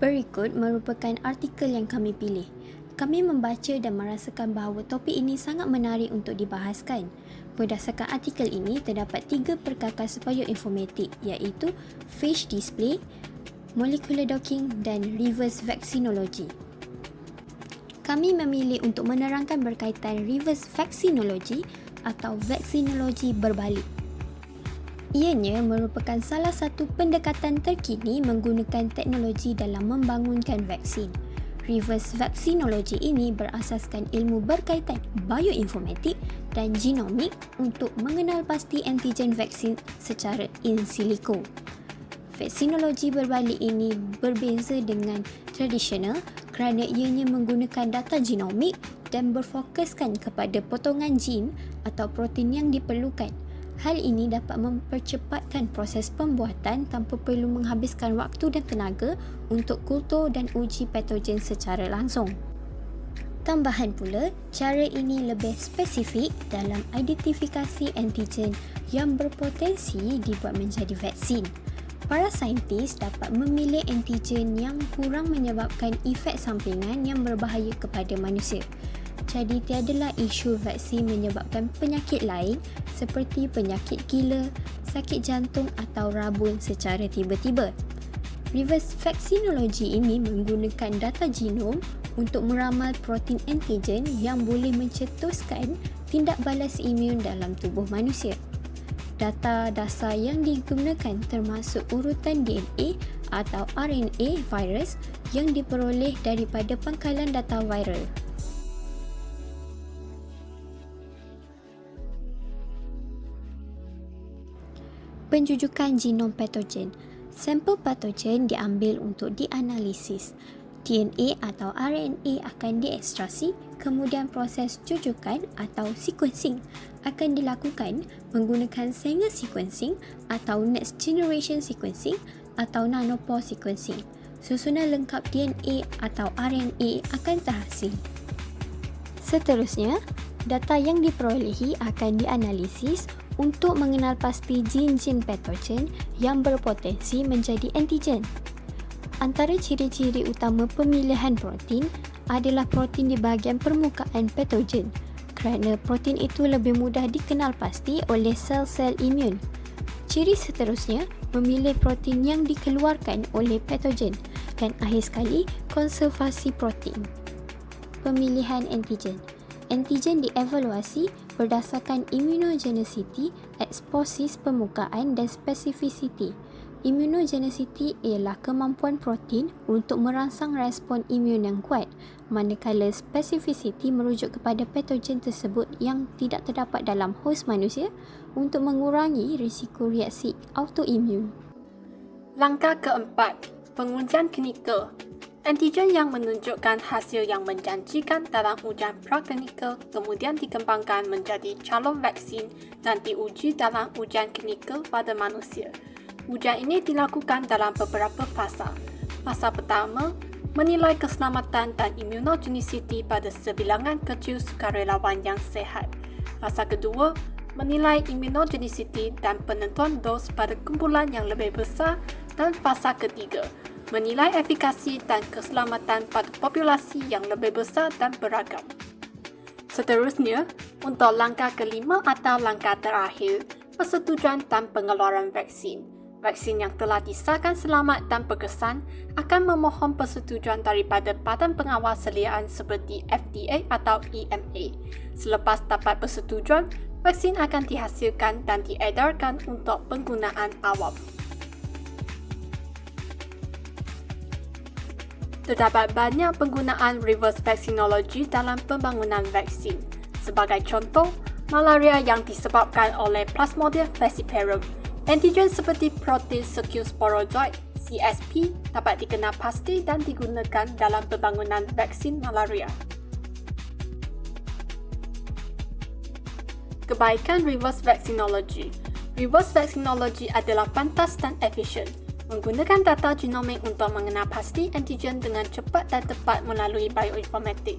Berikut merupakan artikel yang kami pilih. Kami membaca dan merasakan bahawa topik ini sangat menarik untuk dibahaskan. Berdasarkan artikel ini, terdapat 3 perkakas bioinformatik iaitu phage display, molecular docking dan reverse vaccinology. Kami memilih untuk menerangkan berkaitan reverse vaccinology atau vaksinologi berbalik. Ianya merupakan salah satu pendekatan terkini menggunakan teknologi dalam membangunkan vaksin. Reverse vaccinology ini berasaskan ilmu berkaitan bioinformatik dan genomik untuk mengenal pasti antigen vaksin secara in silico. Vaksinologi berbalik ini berbeza dengan tradisional kerana ianya menggunakan data genomik dan berfokuskan kepada potongan gen atau protein yang diperlukan. Hal ini dapat mempercepatkan proses pembuatan tanpa perlu menghabiskan waktu dan tenaga untuk kultur dan uji patogen secara langsung. Tambahan pula, cara ini lebih spesifik dalam identifikasi antigen yang berpotensi dibuat menjadi vaksin. Para saintis dapat memilih antigen yang kurang menyebabkan efek sampingan yang berbahaya kepada manusia. Jadi tiadalah isu vaksin menyebabkan penyakit lain seperti penyakit gila, sakit jantung atau rabun secara tiba-tiba. Reverse vaccinology ini menggunakan data genom untuk meramal protein antigen yang boleh mencetuskan tindak balas imun dalam tubuh manusia. Data dasar yang digunakan termasuk urutan DNA atau RNA virus yang diperoleh daripada pangkalan data viral. Penjujukan genom patogen. Sampel patogen diambil untuk dianalisis. DNA atau RNA akan diekstrasi, kemudian proses jujukan atau sequencing akan dilakukan menggunakan single sequencing atau next generation sequencing atau nanopore sequencing. Susunan lengkap DNA atau RNA akan terhasil. Seterusnya, data yang diperolehi akan dianalisis untuk mengenal pasti gen-gen patogen yang berpotensi menjadi antigen. Antara ciri-ciri utama pemilihan protein adalah protein di bahagian permukaan patogen, kerana protein itu lebih mudah dikenal pasti oleh sel-sel imun. Ciri seterusnya, memilih protein yang dikeluarkan oleh patogen, dan akhir sekali, konservasi protein. Pemilihan antigen. Antigen dievaluasi berdasarkan immunogenicity, eksposis permukaan dan spesifisiti. Immunogenicity ialah kemampuan protein untuk merangsang respon imun yang kuat, manakala spesifisiti merujuk kepada patogen tersebut yang tidak terdapat dalam hos manusia untuk mengurangi risiko reaksi autoimun. Langkah keempat, pengujian klinikal. Antigen yang menunjukkan hasil yang menjanjikan dalam ujian praklinikal kemudian dikembangkan menjadi calon vaksin dan diuji dalam ujian klinikal pada manusia. Ujian ini dilakukan dalam beberapa fasa. Fasa pertama, menilai keselamatan dan immunogenicity pada sebilangan kecil sukarelawan yang sihat. Fasa kedua, menilai immunogenicity dan penentuan dos pada kumpulan yang lebih besar. Dan fasa ketiga, menilai efikasi dan keselamatan pada populasi yang lebih besar dan beragam. Seterusnya, untuk langkah kelima atau langkah terakhir, persetujuan dan pengeluaran vaksin. Vaksin yang telah disahkan selamat dan berkesan akan memohon persetujuan daripada Badan Pengawal Seliaan seperti FDA atau EMA. Selepas dapat persetujuan, vaksin akan dihasilkan dan diedarkan untuk penggunaan awam. Terdapat banyak penggunaan reverse vaccinology dalam pembangunan vaksin. Sebagai contoh, malaria yang disebabkan oleh Plasmodium falciparum. Antigen seperti protein circulosporozoid (CSP) dapat dikenal pasti dan digunakan dalam pembangunan vaksin malaria. Kebaikan reverse vaccinology. Reverse vaccinology adalah pantas dan efisien. Menggunakan data genomik untuk mengenal pasti antigen dengan cepat dan tepat melalui bioinformatik.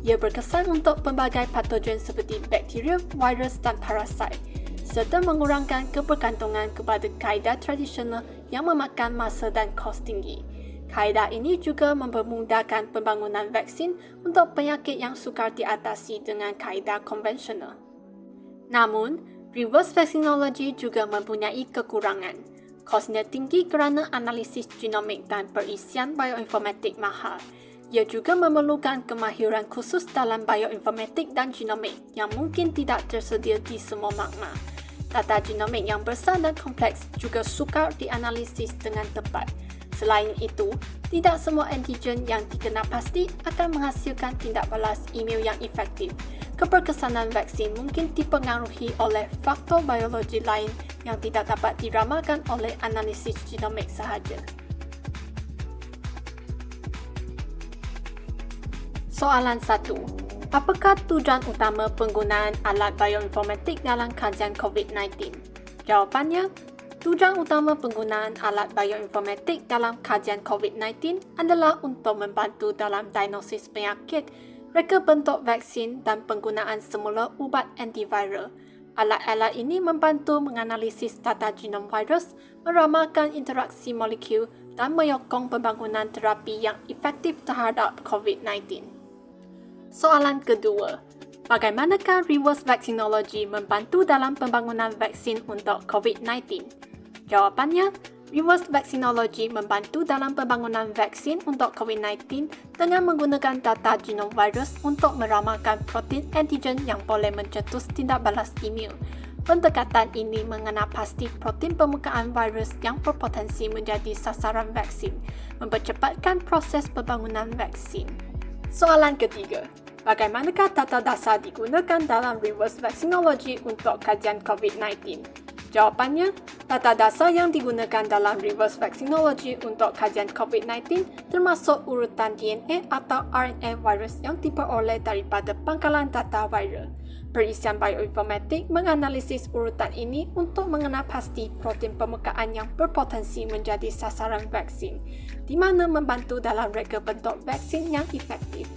Ia berkesan untuk pelbagai patogen seperti bakteria, virus dan parasit, serta mengurangkan kebergantungan kepada kaedah tradisional yang memakan masa dan kos tinggi. Kaedah ini juga mempermudahkan pembangunan vaksin untuk penyakit yang sukar diatasi dengan kaedah konvensional. Namun, reverse vaccinology juga mempunyai kekurangan. Kosnya tinggi kerana analisis genomik dan perisian bioinformatik mahal. Ia juga memerlukan kemahiran khusus dalam bioinformatik dan genomik yang mungkin tidak tersedia di semua magma. Data genomik yang besar dan kompleks juga sukar dianalisis dengan tepat. Selain itu, tidak semua antigen yang dikenal pasti akan menghasilkan tindak balas imun yang efektif. Keberkesanan vaksin mungkin dipengaruhi oleh faktor biologi lain yang tidak dapat diramalkan oleh analisis genomik sahaja. Soalan 1. Apakah tujuan utama penggunaan alat bioinformatik dalam kajian COVID-19? Jawapannya, tujuan utama penggunaan alat bioinformatik dalam kajian COVID-19 adalah untuk membantu dalam diagnosis penyakit, reka bentuk vaksin dan penggunaan semula ubat antiviral. Alat-alat ini membantu menganalisis data genom virus, meramalkan interaksi molekul dan menyokong pembangunan terapi yang efektif terhadap COVID-19. Soalan kedua. Bagaimanakah reverse vaccinology membantu dalam pembangunan vaksin untuk COVID-19? Jawapannya, reverse vaccinology membantu dalam pembangunan vaksin untuk COVID-19 dengan menggunakan data genom virus untuk meramalkan protein antigen yang boleh mencetus tindak balas imun. Pendekatan ini mengenal pasti protein permukaan virus yang berpotensi menjadi sasaran vaksin, mempercepatkan proses pembangunan vaksin. Soalan ketiga. Bagaimanakah data dasar digunakan dalam reverse vaccinology untuk kajian COVID-19? Jawapannya, data dasar yang digunakan dalam reverse vaccinology untuk kajian COVID-19 termasuk urutan DNA atau RNA virus yang diperoleh daripada pangkalan data viral. Perisian bioinformatik menganalisis urutan ini untuk mengenal pasti protein permukaan yang berpotensi menjadi sasaran vaksin, di mana membantu dalam reka bentuk vaksin yang efektif.